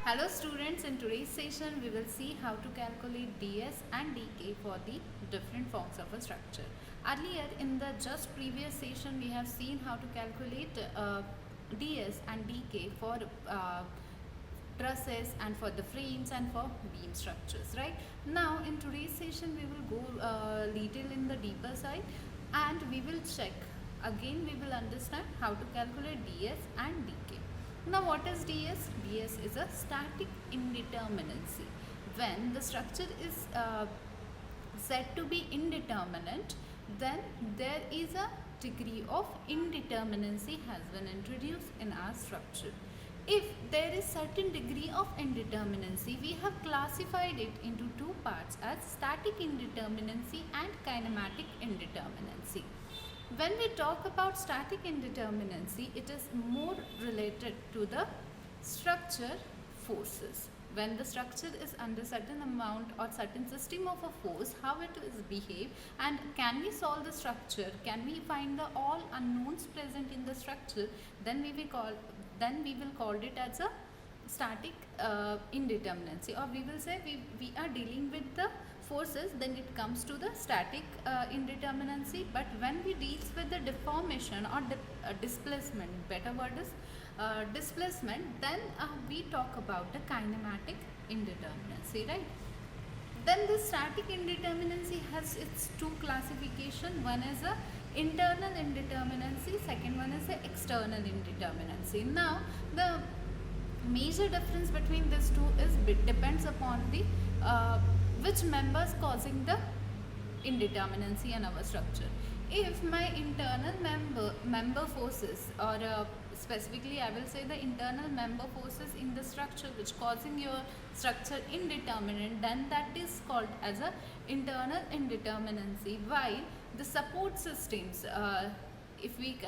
Hello students, in today's session we will see how to calculate ds and dk for the different forms of a structure. Earlier in the just previous session we have seen how to calculate ds and dk for trusses and for the frames and for beam structures, right? Now in today's session we will go little in the deeper side and we will check again, we will understand how to calculate ds and dk. Now what is ds? ds is a static indeterminacy. When the structure is said to be indeterminate, then there is a degree of indeterminacy has been introduced in our structure. If there is certain degree of indeterminacy, we have classified it into two parts as static indeterminacy and kinematic indeterminacy. When we talk about static indeterminacy, it is more related to the structure forces. When the structure is under certain amount or certain system of a force, how it is behave, and can we solve the structure, can we find the all unknowns present in the structure, then we will call it as a static indeterminacy, or we will say we are dealing with the forces, then it comes to the static indeterminacy. But when we deals with the deformation or displacement, better word is displacement, then we talk about the kinematic indeterminacy, right? Then the static indeterminacy has its two classification. One is a internal indeterminacy, second one is the external indeterminacy. Now the major difference between these two is depends upon the which members causing the indeterminacy in our structure. If my internal member forces, or specifically I will say the internal member forces in the structure which causing your structure indeterminate, then that is called as a internal indeterminacy. While the support systems, if we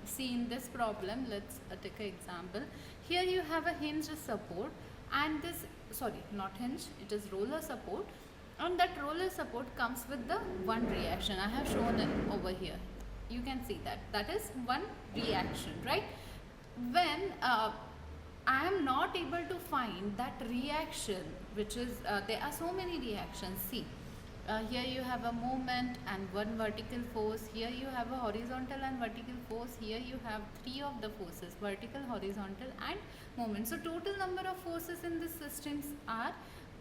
see in this problem, let's take an example. Here you have a hinge support and this, sorry, not hinge, it is roller support, and that roller support comes with the one reaction. I have shown it over here. You can see that is one reaction, right? When I am not able to find that reaction, which is there are so many reactions. See, here you have a moment and one vertical force. Here you have a horizontal and vertical force. Here you have three of the forces: vertical, horizontal and moment. So total number of forces in this systems are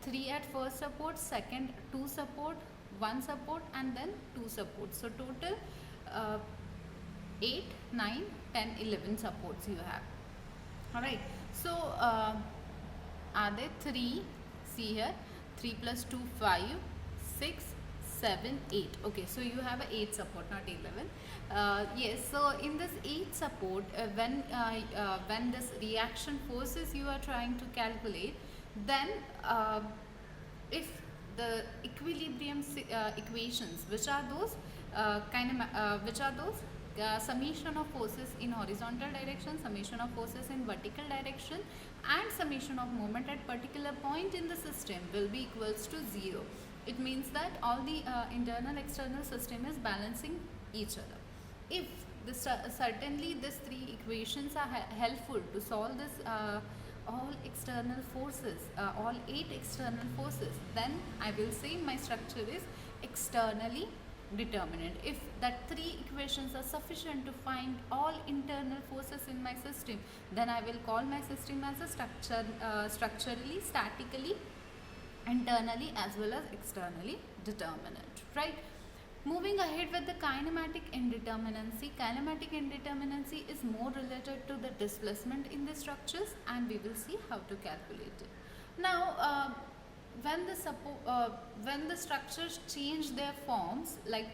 3 at first support, second 2 support, 1 support and then 2 support. So total 8, 9, 10, 11 supports you have. Alright. So are there 3? See here, 3 plus 2, 5. 6, 7, 8. Okay, so you have a 8 support, not 11. Yes, so in this 8 support, when this reaction forces you are trying to calculate, then if the equilibrium equations, which are those summation of forces in horizontal direction, summation of forces in vertical direction and summation of moment at particular point in the system will be equals to 0. It means that all the internal external system is balancing each other. If this, certainly these 3 equations are helpful to solve this all external forces, all 8 external forces, then I will say my structure is externally determinate. If that 3 equations are sufficient to find all internal forces in my system, then I will call my system as a structure, structurally, statically, internally as well as externally determinate, right? Moving ahead with the kinematic indeterminacy. Kinematic indeterminacy is more related to the displacement in the structures, and we will see how to calculate it. Now when the structures change their forms, like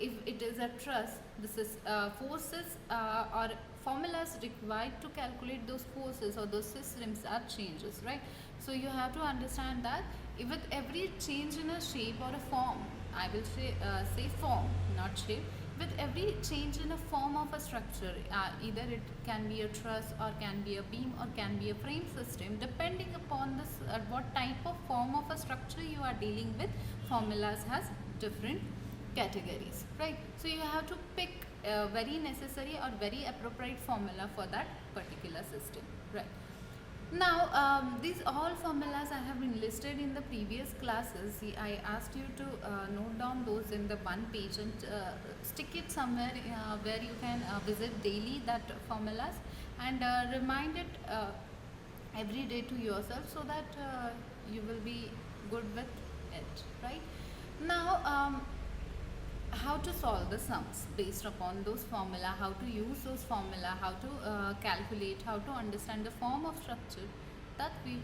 if it is a truss, this is forces or formulas required to calculate those forces or those systems are changes, right? So you have to understand that with every change in a shape or a form, I will say form, not shape, with every change in a form of a structure, either it can be a truss or can be a beam or can be a frame system, depending upon this what type of form of a structure you are dealing with, formulas has different categories, right? So you have to pick very necessary or very appropriate formula for that particular system, right? Now, these all formulas I have been listed in the previous classes. See, I asked you to note down those in the one page and stick it somewhere where you can visit daily that formulas, and remind it every day to yourself, so that you will be good with it, right? Now, how to solve the sums based upon those formula, how to use those formula, how to calculate, how to understand the form of structure, that we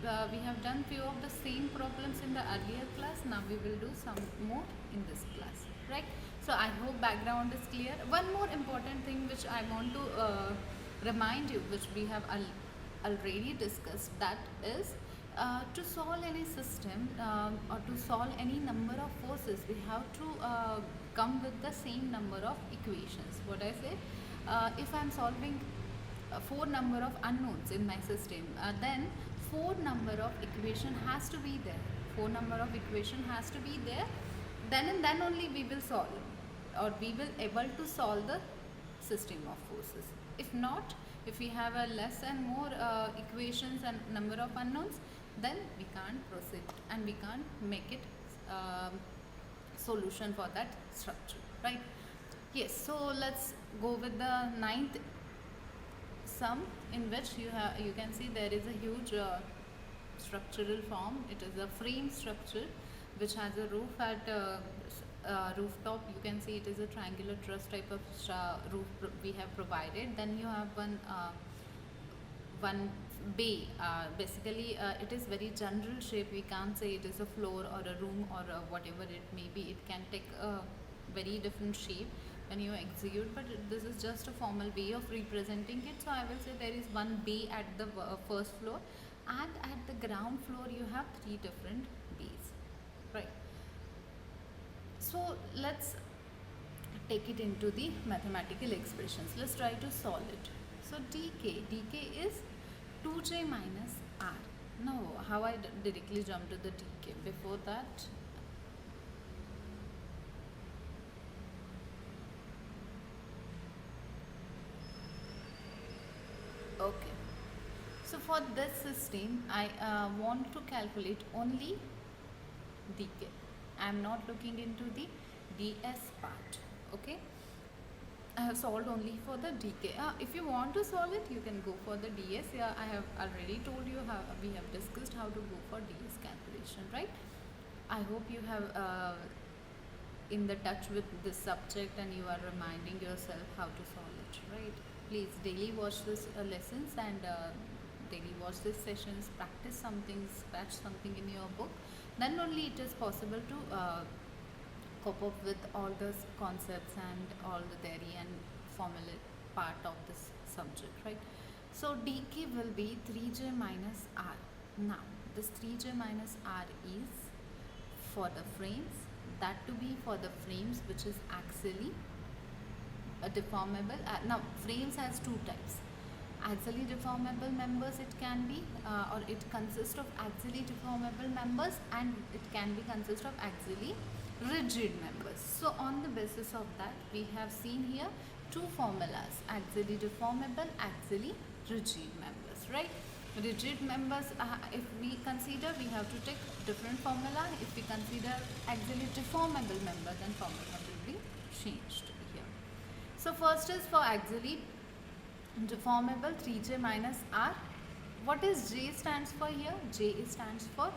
have done few of the same problems in the earlier class. Now we will do some more in this class, right? So I hope background is clear. One more important thing which I want to remind you, which we have already discussed, that is to solve any system or to solve any number of forces, we have to come with the same number of equations. What I say, if I am solving four number of unknowns in my system, then four number of equation has to be there. Four number of equation has to be there. Then and then only we will solve, or we will able to solve the system of forces. If not, if we have a less and more equations and number of unknowns, then we can't proceed and we can't make it solution for that structure, right? Yes, so let's go with the ninth sum, in which you can see there is a huge structural form. It is a frame structure which has a roof at rooftop. You can see it is a triangular truss type of roof we have provided. Then you have one bay. Basically, it is very general shape. We can't say it is a floor or a room or whatever it may be. It can take a very different shape when you execute, but this is just a formal way of representing it. So I will say there is one bay at the first floor, and at the ground floor you have three different bays, right? So let's take it into the mathematical expressions. Let's try to solve it. So dk is 2j minus r. Now how I directly jump to the dk? Before that, okay. So for this system, I want to calculate only dk. I am not looking into the ds part. Okay. I have solved only for the dk. If you want to solve it, you can go for the ds. Yeah, I have already told you how we have discussed how to go for ds calculation, right? I hope you have in the touch with this subject and you are reminding yourself how to solve it, right? Please daily watch this lessons and daily watch these sessions, practice something, scratch something in your book. Then only it is possible to cope up with all those concepts and all the theory and formula part of this subject, right? So dk will be 3j minus r. Now this 3j minus r is for the frames, that to be for the frames which is axially deformable. Now frames has two types: axially deformable members it can be, or it consists of axially deformable members, and it can be consist of axially rigid members. So on the basis of that, we have seen here two formulas: axially deformable, axially rigid members, right? Rigid members, if we consider, we have to take different formula. If we consider axially deformable member, then formula will be changed here. So first is for axially deformable, 3j minus r. What is j stands for here? J stands for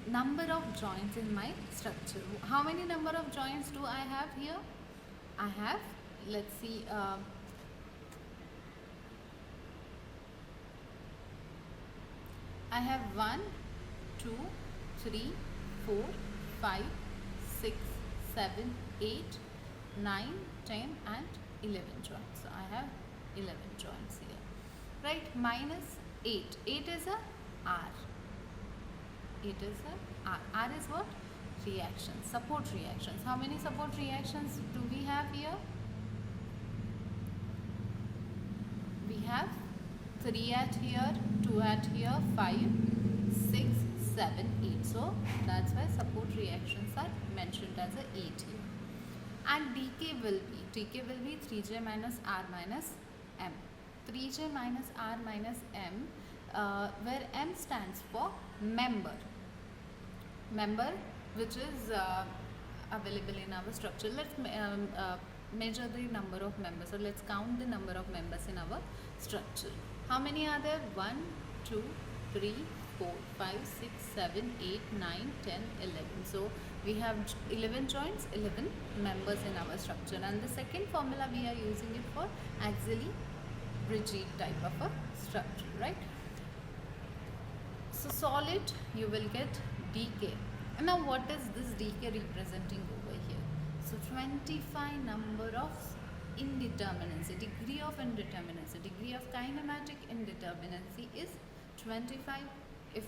number of joints in my structure. How many number of joints do I have here? I have, let's see, I have 1, 2, 3, 4, 5, 6, 7, 8, 9, 10 and 11 joints. So I have 11 joints here, right? Minus 8. 8 is a R. It is a R. R is what? Reactions, support reactions. How many support reactions do we have here? We have 3 at here, 2 at here, 5, 6, 7, 8. So that's why support reactions are mentioned as a 8 here. And dk will be 3j minus r minus m. 3j minus r minus m where M stands for member. Member which is available in our structure. Let's measure the number of members. So let's count the number of members in our structure. How many are there? 1, 2, 3, 4, 5, 6, 7, 8, 9, 10, 11. So we have 11 joints, 11 members in our structure. And the second formula we are using it for axially rigid type of a structure, right? So solid, you will get dk. And now what is this dk representing over here? So 25 number of indeterminacy, degree of indeterminacy, degree of kinematic indeterminacy is 25 if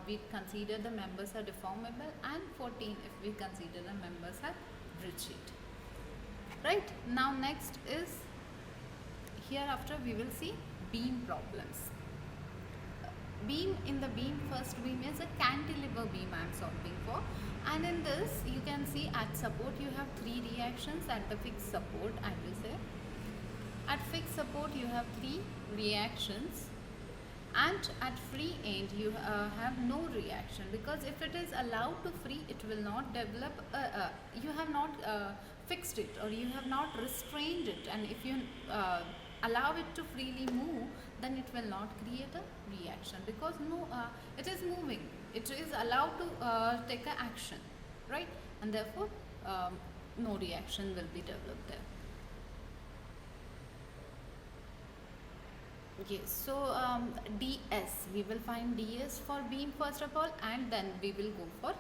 we consider the members are deformable, and 14 if we consider the members are rigid. Right, now next is, hereafter we will see beam problems. Beam, in the beam, first beam is a cantilever beam I am solving for, and in this you can see at support you have 3 reactions. At the fixed support, I will say at fixed support you have 3 reactions, and at free end you have no reaction, because if it is allowed to free, it will not develop, you have not fixed it, or you have not restrained it, and if you allow it to freely move, then it will not create a reaction, because no, it is moving, it is allowed to take an action, right, and therefore no reaction will be developed there. Yes, so ds, we will find ds for beam first of all, and then we will go for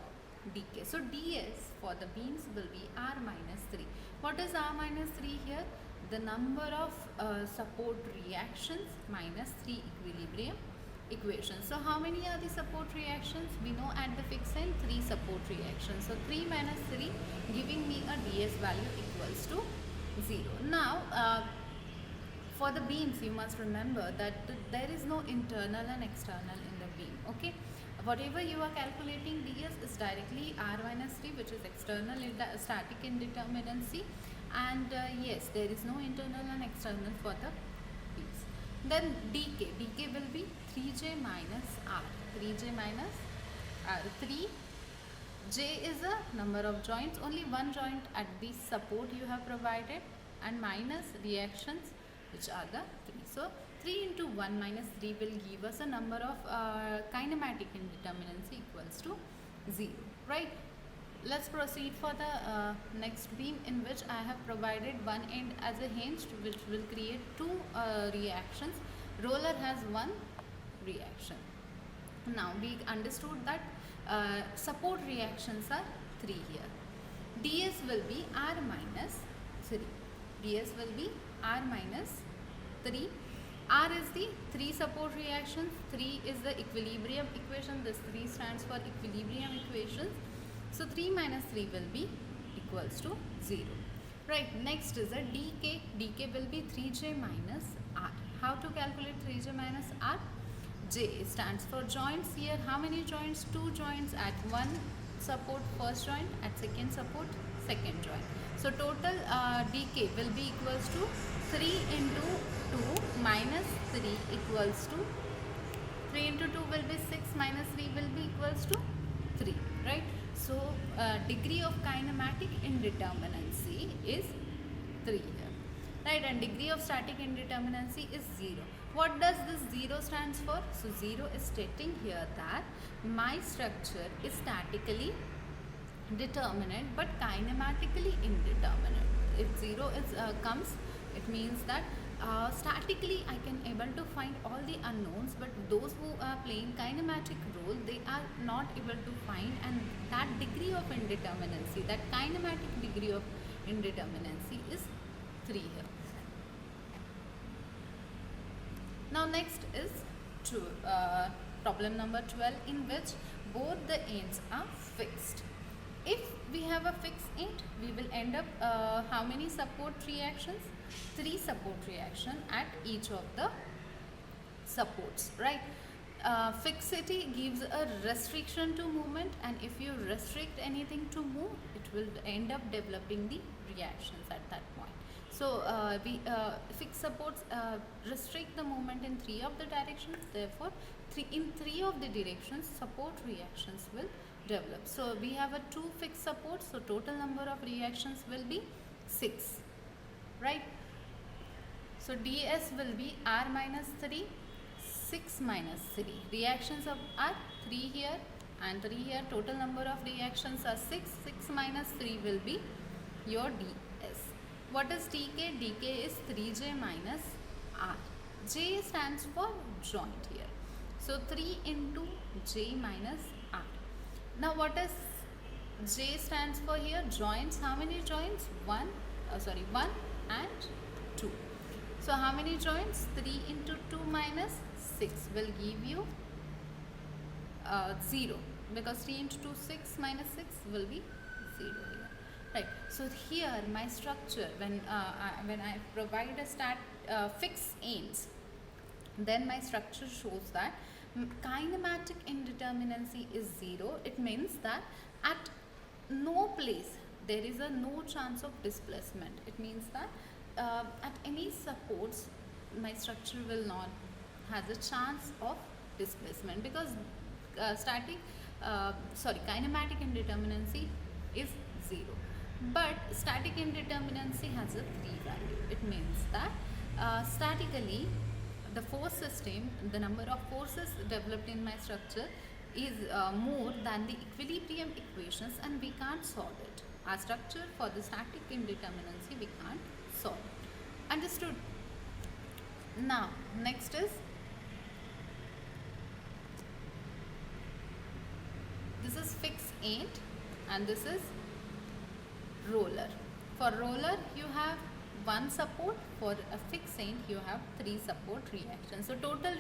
dk. So ds for the beams will be r minus 3. What is r minus 3 here? The number of support reactions minus 3 equilibrium equations. So how many are the support reactions? We know at the fixed end 3 support reactions. So 3 minus 3 giving me a ds value equals to 0. Now for the beams, you must remember that there is no internal and external in the beam. Okay, whatever you are calculating ds is directly r minus 3, which is external static indeterminacy, and yes, there is no internal and external for the beams. Then dk will be 3j minus r, 3j minus r. 3j is a number of joints, only one joint at the support you have provided, and minus reactions, which are the 3. So 3 into 1 minus 3 will give us a number of kinematic indeterminacy equals to 0, right? Let's proceed for the next beam, in which I have provided one end as a hinged, which will create 2 reactions. Roller has 1 reaction. Now we understood that support reactions are 3 here. ds will be r minus 3. ds will be r minus 3. R is the 3 support reactions, 3 is the equilibrium equation, this 3 stands for equilibrium equations. So 3 minus 3 will be equals to 0. Right, next is a dk. dk will be 3j minus r. How to calculate 3j minus r? J stands for joints. Here how many joints? 2 joints at one support, first joint, at second support, second joint. So total dk will be equals to 3 into 2 minus 3 equals to 3 into 2 will be 6 minus 3 will be equals to 3, right? So degree of kinematic indeterminacy is 3 here, right? And degree of static indeterminacy is 0. What does this 0 stands for? So 0 is stating here that my structure is statically determinate but kinematically indeterminate. If 0 is comes, it means that statically I can able to find all the unknowns, but those who are playing kinematic role, they are not able to find, and that degree of indeterminacy, that kinematic degree of indeterminacy is 3 here. Now next is problem number 12, in which both the ends are fixed. If we have a fixed end, we will end up how many support reactions? 3 support reaction at each of the supports, right? Fixity gives a restriction to movement, and if you restrict anything to move, it will end up developing the reactions at that point. So fixed supports restrict the movement in 3 of the directions, therefore in three of the directions support reactions will develop. So we have a two fixed supports, so total number of reactions will be 6, right? So ds will be r minus 3, 6 minus 3. Reactions are 3 here and 3 here. Total number of reactions are 6. 6 minus 3 will be your ds. What is dk? dk is 3j minus r. J stands for joint here. So 3 into j minus r. Now what is J stands for here? Joints. How many joints? 1 and 2. So how many joints? 3 into 2 minus 6 will give you 0, because 3 into 2, 6 minus 6 will be 0 here. Right. So here my structure, when I provide a fixed ends, then my structure shows that kinematic indeterminacy is 0. It means that at no place there is no chance of displacement. It means that at any supports my structure will not has a chance of displacement, because kinematic indeterminacy is 0. But static indeterminacy has a 3 value. It means that statically the force system, the number of forces developed in my structure is more than the equilibrium equations, and we can't solve it. Our structure for the static indeterminacy we can't solve it. Understood? Now next is, this is fixed end and this is roller. For roller you have one support, for a fixed end you have 3 support reactions. So total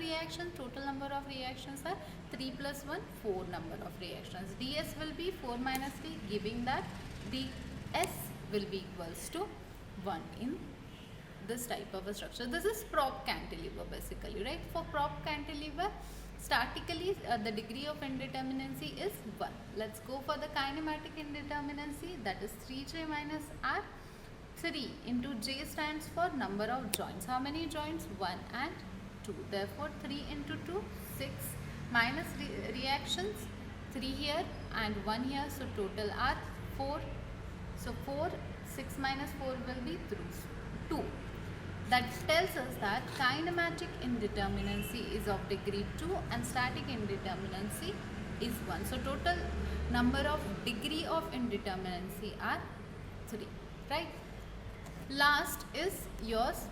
number of reactions are 3 plus 1, 4 number of reactions. ds will be 4 minus 3, giving that ds will be equals to 1 in this type of a structure. This is prop cantilever basically, right? For prop cantilever, statically the degree of indeterminacy is 1. Let's go for the kinematic indeterminacy, that is 3j minus r. 3 into j stands for number of joints. How many joints? 1 and 2. Therefore 3 into 2, 6 minus reactions, 3 here and 1 here, so total are 4. So 4, 6 minus 4 will be 2. That tells us that kinematic indeterminacy is of degree 2 and static indeterminacy is 1. So total number of degree of indeterminacy are 3, right? Last is yours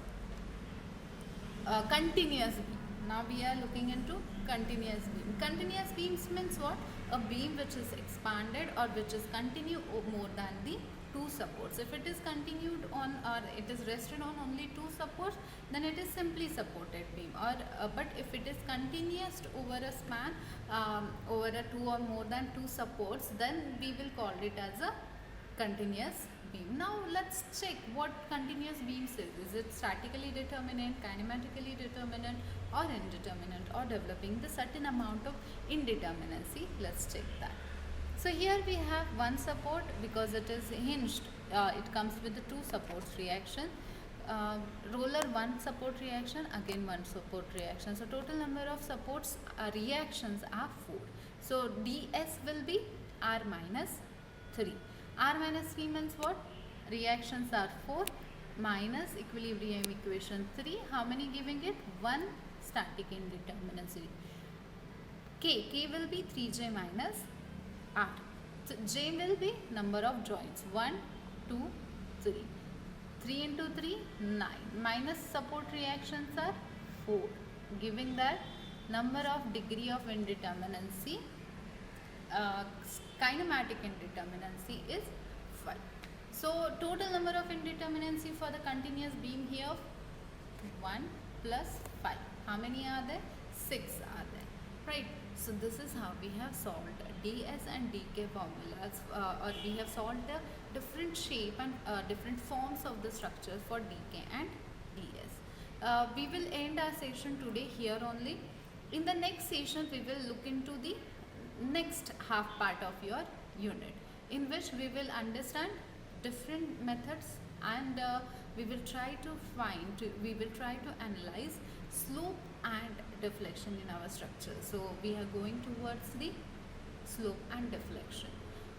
continuous beam. Now we are looking into continuous beam. Continuous beams means what? A beam which is expanded or which is continued more than the 2 supports. If it is continued on, or it is rested on only 2 supports, then it is simply supported beam. Or but if it is continuous over a span over a 2 or more than 2 supports, then we will call it as a continuous beam. Now let's check what continuous beams is. Is it statically determinate, kinematically determinate, or indeterminate, or developing the certain amount of indeterminacy? Let's check that. So here we have one support, because it is hinged, it comes with the 2 supports reaction. Roller 1 support reaction, again 1 support reaction. So total number of supports reactions are 4. So ds will be r minus 3. R minus 3 means what? Reactions are 4 minus equilibrium equation 3. How many giving it? 1 static indeterminacy. K will be 3j minus r. So j will be number of joints, 1, 2, 3. 3 into 3, 9. Minus support reactions are 4, giving that number of degree of indeterminacy, kinematic indeterminacy is 5. So total number of indeterminacy for the continuous beam here, 1 plus 5. How many are there? 6 are there, right? So this is how we have solved ds and dk formulas, or we have solved the different shape and different forms of the structure for dk and ds. We will end our session today here only. In the next session we will look into the next half part of your unit, in which we will understand different methods, and we will try to analyze slope and deflection in our structure. So we are going towards the slope and deflection.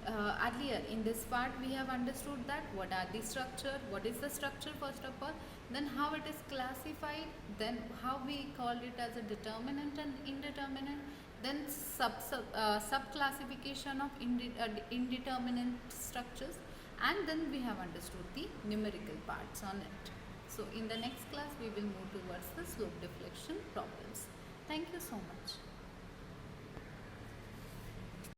Earlier in this part we have understood that what are the structure, what is the structure first of all, then how it is classified, then how we call it as a determinant and indeterminate, then sub classification of indeterminate structures, and then we have understood the numerical parts on it. So in the next class we will move towards the slope deflection problems. Thank you so much.